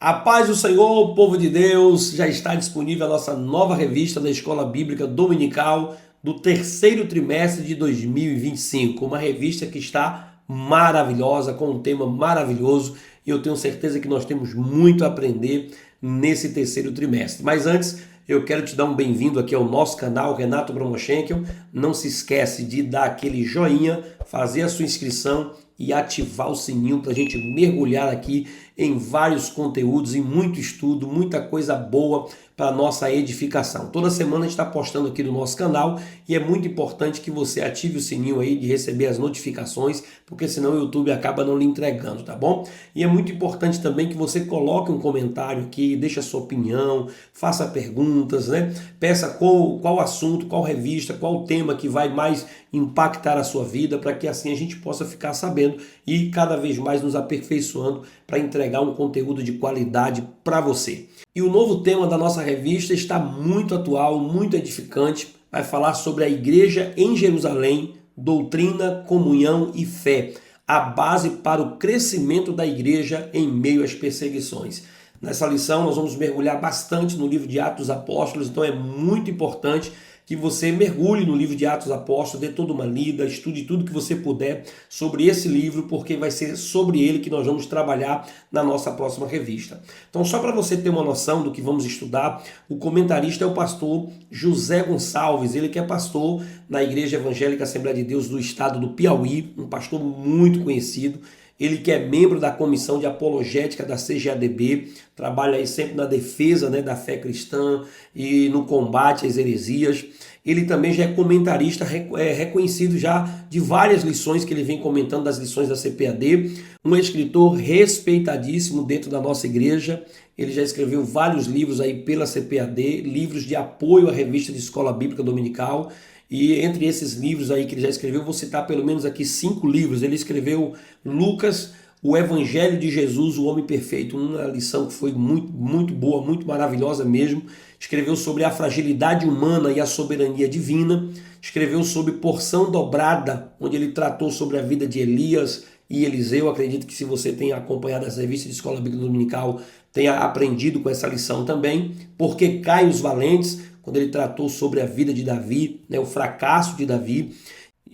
A paz do Senhor, povo de Deus, já está disponível a nossa nova revista da Escola Bíblica Dominical do terceiro trimestre de 2025. Uma revista que está maravilhosa, com um tema maravilhoso, e eu tenho certeza que nós temos muito a aprender nesse terceiro trimestre. Mas antes, eu quero te dar um bem-vindo aqui ao nosso canal, Renato Bromochenkel. Não se esquece de dar aquele joinha, fazer a sua inscrição e ativar o sininho para a gente mergulhar aqui em vários conteúdos, em muito estudo, muita coisa boa para a nossa edificação. Toda semana a gente está postando aqui no nosso canal e é muito importante que você ative o sininho aí de receber as notificações, porque senão o YouTube acaba não lhe entregando, tá bom? E é muito importante também que você coloque um comentário aqui, deixe a sua opinião, faça perguntas, né? Peça qual assunto, qual revista, qual tema que vai mais impactar a sua vida, para que assim a gente possa ficar sabendo e cada vez mais nos aperfeiçoando para entregar um conteúdo de qualidade para você. E o novo tema da nossa revista está muito atual, muito edificante. Vai falar sobre a igreja em Jerusalém, doutrina, comunhão e fé. A base para o crescimento da igreja em meio às perseguições. Nessa lição nós vamos mergulhar bastante no livro de Atos dos Apóstolos, então é muito importante que você mergulhe no livro de Atos dos Apóstolos, dê toda uma lida, estude tudo que você puder sobre esse livro, porque vai ser sobre ele que nós vamos trabalhar na nossa próxima revista. Então, só para você ter uma noção do que vamos estudar, o comentarista é o pastor José Gonçalves, ele que é pastor na Igreja Evangélica Assembleia de Deus do estado do Piauí, um pastor muito conhecido. Ele que é membro da comissão de apologética da CGADB, trabalha aí sempre na defesa, né, da fé cristã e no combate às heresias. Ele também já é comentarista reconhecido já de várias lições que ele vem comentando das lições da CPAD. Um escritor respeitadíssimo dentro da nossa igreja. Ele já escreveu vários livros aí pela CPAD, livros de apoio à revista de Escola Bíblica Dominical. E entre esses livros aí que ele já escreveu, vou citar pelo menos aqui 5 livros. Ele escreveu Lucas, o Evangelho de Jesus, o Homem Perfeito, uma lição que foi muito boa, muito maravilhosa mesmo. Escreveu sobre a fragilidade humana e a soberania divina. Escreveu sobre Porção Dobrada, onde ele tratou sobre a vida de Elias e Eliseu. Acredito que se você tem acompanhado essa revista de Escola Bíblica Dominical, tenha aprendido com essa lição também. Porque caem os valentes, quando ele tratou sobre a vida de Davi, né, o fracasso de Davi.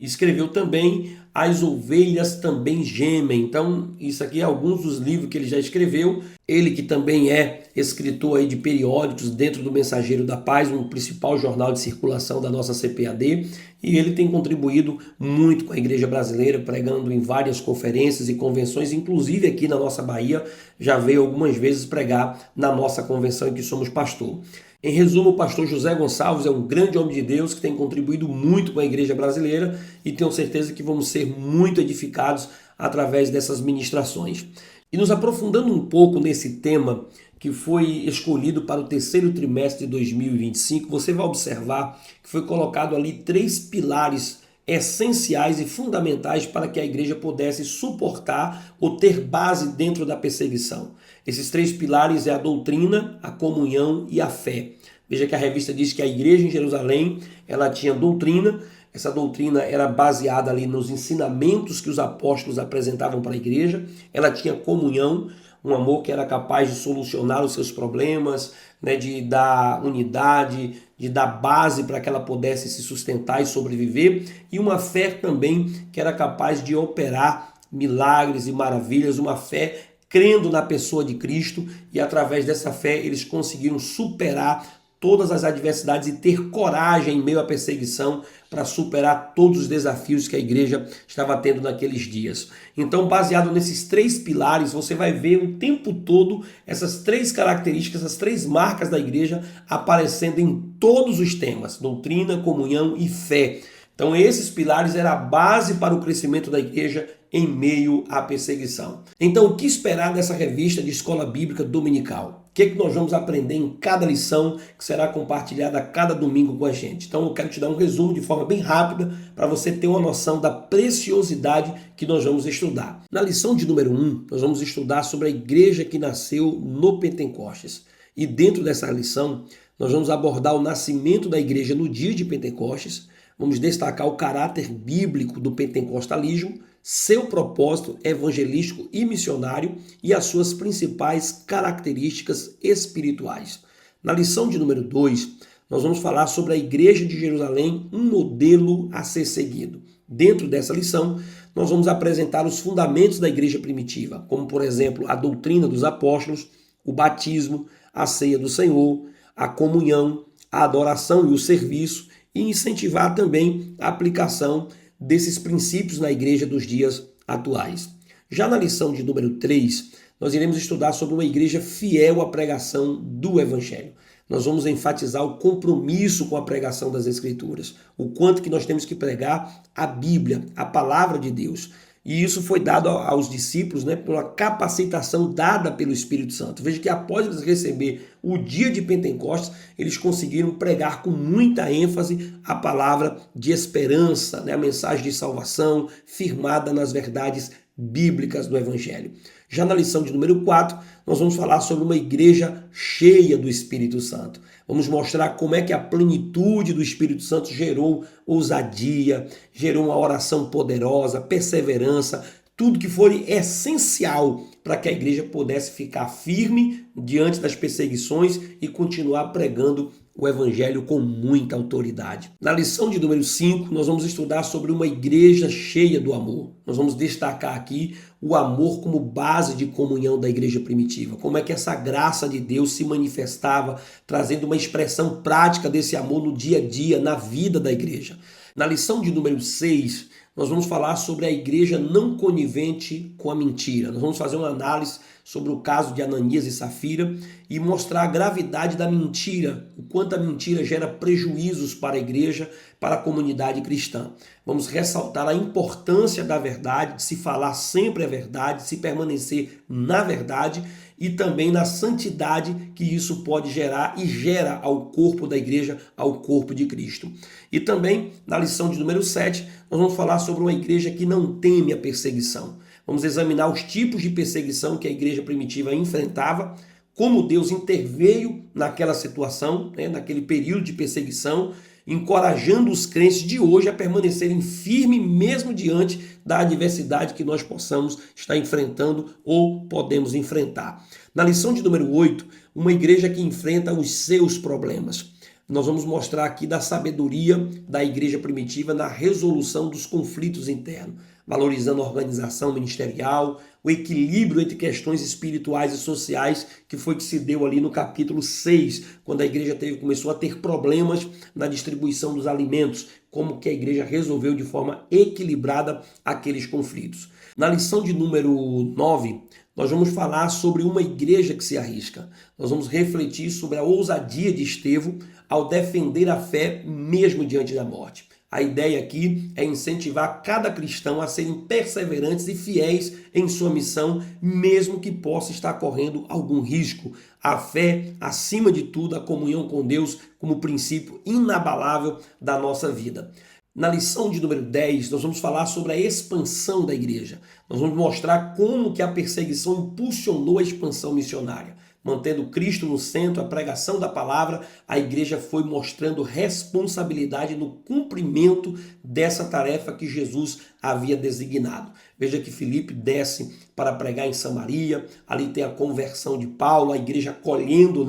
Escreveu também As Ovelhas Também Gemem. Então, isso aqui é alguns dos livros que ele já escreveu. Ele que também é escritor aí de periódicos dentro do Mensageiro da Paz, um principal jornal de circulação da nossa CPAD. E ele tem contribuído muito com a igreja brasileira, pregando em várias conferências e convenções, inclusive aqui na nossa Bahia, já veio algumas vezes pregar na nossa convenção em que somos pastor. Em resumo, o pastor José Gonçalves é um grande homem de Deus que tem contribuído muito com a igreja brasileira e tenho certeza que vamos ser muito edificados através dessas ministrações. E nos aprofundando um pouco nesse tema que foi escolhido para o terceiro trimestre de 2025, você vai observar que foi colocado ali 3 pilares essenciais e fundamentais para que a igreja pudesse suportar ou ter base dentro da perseguição. Esses 3 pilares é a doutrina, a comunhão e a fé. Veja que a revista diz que a igreja em Jerusalém, ela tinha doutrina. Essa doutrina era baseada ali nos ensinamentos que os apóstolos apresentavam para a igreja. Ela tinha comunhão, um amor que era capaz de solucionar os seus problemas, né, de dar unidade, de dar base para que ela pudesse se sustentar e sobreviver. E uma fé também que era capaz de operar milagres e maravilhas, uma fé crendo na pessoa de Cristo, e através dessa fé eles conseguiram superar todas as adversidades e ter coragem em meio à perseguição para superar todos os desafios que a igreja estava tendo naqueles dias. Então, baseado nesses 3 pilares, você vai ver o tempo todo essas 3 características, essas 3 marcas da igreja aparecendo em todos os temas: doutrina, comunhão e fé. Então, esses pilares eram a base para o crescimento da igreja em meio à perseguição. Então, o que esperar dessa revista de Escola Bíblica Dominical? O que é que nós vamos aprender em cada lição que será compartilhada a cada domingo com a gente? Então, eu quero te dar um resumo de forma bem rápida para você ter uma noção da preciosidade que nós vamos estudar. Na lição de número 1, nós vamos estudar sobre a igreja que nasceu no Pentecostes. E dentro dessa lição, nós vamos abordar o nascimento da igreja no dia de Pentecostes. Vamos destacar o caráter bíblico do pentecostalismo. seu propósito evangelístico e missionário e as suas principais características espirituais. Na lição de número 2, nós vamos falar sobre a Igreja de Jerusalém, um modelo a ser seguido. Dentro dessa lição, nós vamos apresentar os fundamentos da igreja primitiva, como, por exemplo, a doutrina dos apóstolos, o batismo, a ceia do Senhor, a comunhão, a adoração e o serviço, e incentivar também a aplicação desses princípios na igreja dos dias atuais. Já na lição de número 3, nós iremos estudar sobre uma igreja fiel à pregação do Evangelho. Nós vamos enfatizar o compromisso com a pregação das Escrituras, o quanto que nós temos que pregar a Bíblia, a palavra de Deus. E isso foi dado aos discípulos, por uma capacitação dada pelo Espírito Santo. Veja que após eles receber o dia de Pentecostes, eles conseguiram pregar com muita ênfase a palavra de esperança, a mensagem de salvação, firmada nas verdades bíblicas do Evangelho. Já na lição de número 4, nós vamos falar sobre uma igreja cheia do Espírito Santo. Vamos mostrar como é que a plenitude do Espírito Santo gerou ousadia, gerou uma oração poderosa, perseverança, tudo que foi essencial para que a igreja pudesse ficar firme diante das perseguições e continuar pregando o Evangelho com muita autoridade. Na lição de número 5, nós vamos estudar sobre uma igreja cheia do amor. Nós vamos destacar aqui o amor como base de comunhão da igreja primitiva. Como é que essa graça de Deus se manifestava, trazendo uma expressão prática desse amor no dia a dia, na vida da igreja. Na lição de número 6, nós vamos falar sobre a igreja não conivente com a mentira. Nós vamos fazer uma análise sobre o caso de Ananias e Safira e mostrar a gravidade da mentira, o quanto a mentira gera prejuízos para a igreja, para a comunidade cristã. Vamos ressaltar a importância da verdade, de se falar sempre a verdade, de se permanecer na verdade e também na santidade que isso pode gerar e gera ao corpo da igreja, ao corpo de Cristo. E também, na lição de número 7, nós vamos falar sobre uma igreja que não teme a perseguição. Vamos examinar os tipos de perseguição que a igreja primitiva enfrentava, como Deus interveio naquela situação, naquele período de perseguição, encorajando os crentes de hoje a permanecerem firmes mesmo diante da adversidade que nós possamos estar enfrentando ou podemos enfrentar. Na lição de número 8, uma igreja que enfrenta os seus problemas. Nós vamos mostrar aqui da sabedoria da igreja primitiva na resolução dos conflitos internos, valorizando a organização ministerial, o equilíbrio entre questões espirituais e sociais, que foi que se deu ali no capítulo 6, quando a igreja começou a ter problemas na distribuição dos alimentos, como que a igreja resolveu de forma equilibrada aqueles conflitos. Na lição de número 9, nós vamos falar sobre uma igreja que se arrisca. Nós vamos refletir sobre a ousadia de Estevão ao defender a fé mesmo diante da morte. A ideia aqui é incentivar cada cristão a serem perseverantes e fiéis em sua missão, mesmo que possa estar correndo algum risco. A fé, acima de tudo, a comunhão com Deus como princípio inabalável da nossa vida. Na lição de número 10, nós vamos falar sobre a expansão da igreja. Nós vamos mostrar como que a perseguição impulsionou a expansão missionária. Mantendo Cristo no centro, a pregação da palavra, a igreja foi mostrando responsabilidade no cumprimento dessa tarefa que Jesus havia designado. Veja que Filipe desce para pregar em Samaria, ali tem a conversão de Paulo, a igreja acolhendo,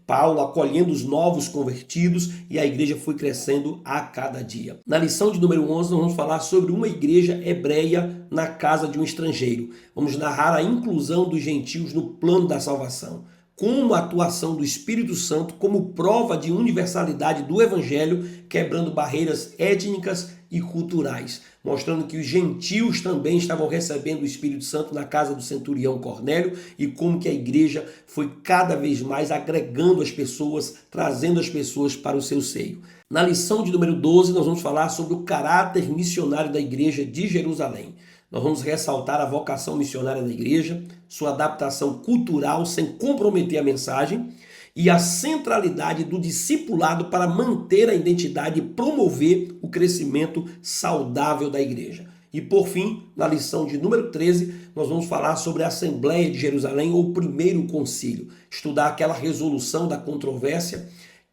Paulo acolhendo os novos convertidos e a igreja foi crescendo a cada dia. Na lição de número 11, nós vamos falar sobre uma igreja hebreia na casa de um estrangeiro. Vamos narrar a inclusão dos gentios no plano da salvação, como a atuação do Espírito Santo como prova de universalidade do Evangelho, quebrando barreiras étnicas e culturais, mostrando que os gentios também estavam recebendo o Espírito Santo na casa do centurião Cornélio e como que a igreja foi cada vez mais agregando as pessoas, trazendo as pessoas para o seu seio. Na lição de número 12, nós vamos falar sobre o caráter missionário da igreja de Jerusalém. Nós vamos ressaltar a vocação missionária da igreja, sua adaptação cultural sem comprometer a mensagem e a centralidade do discipulado para manter a identidade e promover o crescimento saudável da igreja. E por fim, na lição de número 13, nós vamos falar sobre a Assembleia de Jerusalém ou o primeiro concílio, estudar aquela resolução da controvérsia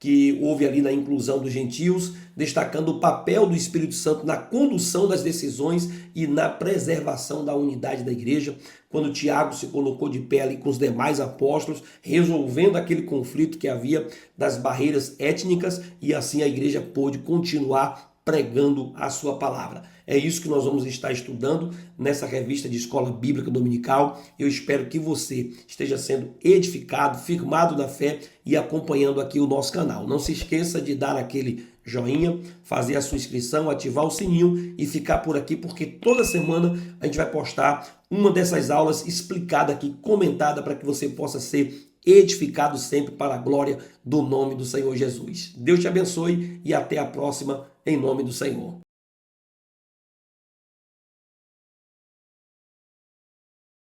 que houve ali na inclusão dos gentios, destacando o papel do Espírito Santo na condução das decisões e na preservação da unidade da igreja, quando Tiago se colocou de pé ali com os demais apóstolos, resolvendo aquele conflito que havia das barreiras étnicas, e assim a igreja pôde continuar pregando a sua palavra. É isso que nós vamos estar estudando nessa revista de Escola Bíblica Dominical. Eu espero que você esteja sendo edificado, firmado na fé e acompanhando aqui o nosso canal. Não se esqueça de dar aquele joinha, fazer a sua inscrição, ativar o sininho e ficar por aqui, porque toda semana a gente vai postar uma dessas aulas explicada aqui, comentada, para que você possa ser edificado sempre para a glória do nome do Senhor Jesus. Deus te abençoe e até a próxima, em nome do Senhor.